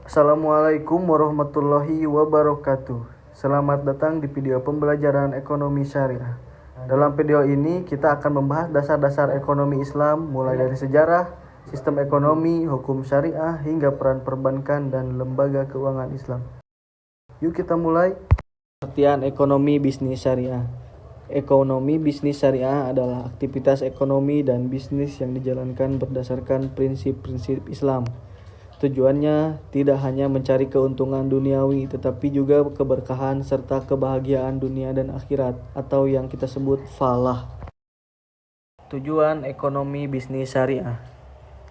Assalamualaikum warahmatullahi wabarakatuh. Selamat datang di video pembelajaran ekonomi syariah. Dalam video ini kita akan membahas dasar-dasar ekonomi Islam mulai dari sejarah, sistem ekonomi, hukum syariah, hingga peran perbankan dan lembaga keuangan Islam. Yuk kita mulai. Pengertian ekonomi bisnis syariah. Ekonomi bisnis syariah adalah aktivitas ekonomi dan bisnis yang dijalankan berdasarkan prinsip-prinsip Islam. Tujuannya tidak hanya mencari keuntungan duniawi, tetapi juga keberkahan serta kebahagiaan dunia dan akhirat, atau yang kita sebut falah. Tujuan ekonomi bisnis syariah.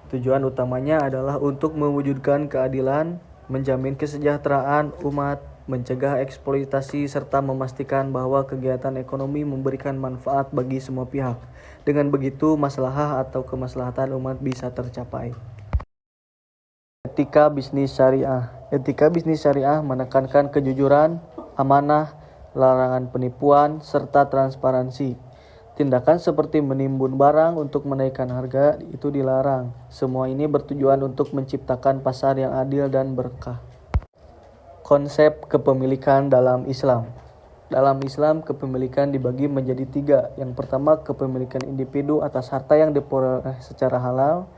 Tujuan utamanya adalah untuk mewujudkan keadilan, menjamin kesejahteraan umat, mencegah eksploitasi, serta memastikan bahwa kegiatan ekonomi memberikan manfaat bagi semua pihak. Dengan begitu, maslahah atau kemaslahatan umat bisa tercapai. Etika bisnis syariah. Etika bisnis syariah menekankan kejujuran, amanah, larangan penipuan, serta transparansi. Tindakan seperti menimbun barang untuk menaikkan harga itu dilarang. Semua ini bertujuan untuk menciptakan pasar yang adil dan berkah. Konsep kepemilikan dalam Islam. Dalam Islam, kepemilikan dibagi menjadi 3. Yang pertama, kepemilikan individu atas harta yang diperoleh secara halal.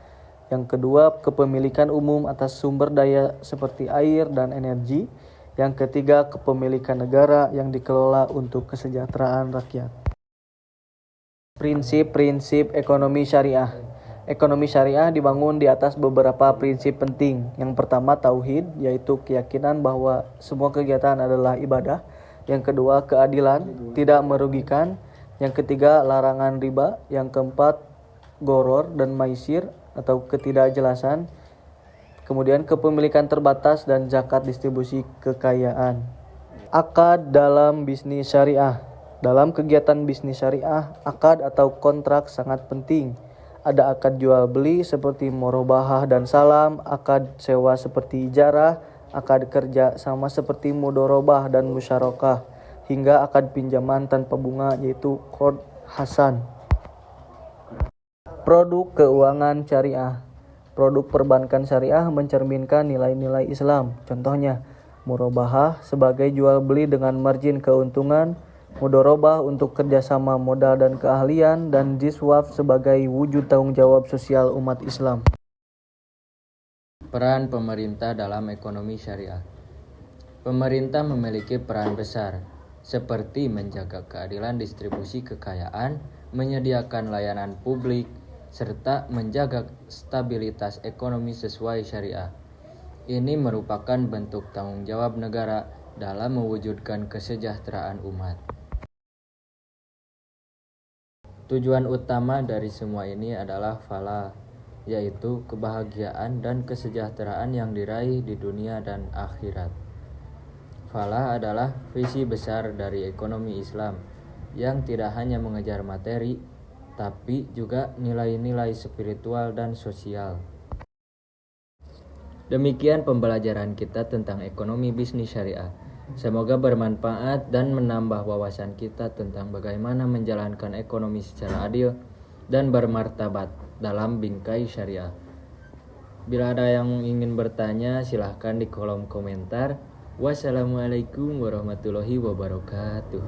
Yang kedua, kepemilikan umum atas sumber daya seperti air dan energi. Yang ketiga, kepemilikan negara yang dikelola untuk kesejahteraan rakyat. Prinsip-prinsip ekonomi syariah. Ekonomi syariah dibangun di atas beberapa prinsip penting. Yang pertama, tauhid, yaitu keyakinan bahwa semua kegiatan adalah ibadah. Yang kedua, keadilan, tidak merugikan. Yang ketiga, larangan riba. Yang keempat, goror dan maisir atau ketidakjelasan. Kemudian kepemilikan terbatas dan zakat distribusi kekayaan. Akad dalam bisnis syariah. Dalam kegiatan bisnis syariah, akad atau kontrak sangat penting. Ada akad jual beli seperti morobahah dan salam, akad sewa seperti ijarah, akad kerja sama seperti mudorobah dan musyarakah, hingga akad pinjaman tanpa bunga yaitu qard hasan. Produk keuangan syariah. Produk perbankan syariah mencerminkan nilai-nilai Islam. Contohnya, murabahah sebagai jual beli dengan margin keuntungan, mudorobah untuk kerjasama modal dan keahlian, dan jiswaf sebagai wujud tanggung jawab sosial umat Islam. Peran pemerintah dalam ekonomi syariah. Pemerintah memiliki peran besar, seperti menjaga keadilan distribusi kekayaan, menyediakan layanan publik, serta menjaga stabilitas ekonomi sesuai syariah. Ini merupakan bentuk tanggung jawab negara dalam mewujudkan kesejahteraan umat. Tujuan utama dari semua ini adalah falah, yaitu kebahagiaan dan kesejahteraan yang diraih di dunia dan akhirat. Falah adalah visi besar dari ekonomi Islam yang tidak hanya mengejar materi, tapi juga nilai-nilai spiritual dan sosial. Demikian pembelajaran kita tentang ekonomi bisnis syariah. Semoga bermanfaat dan menambah wawasan kita tentang bagaimana menjalankan ekonomi secara adil dan bermartabat dalam bingkai syariah. Bila ada yang ingin bertanya, silahkan di kolom komentar. Wassalamualaikum warahmatullahi wabarakatuh.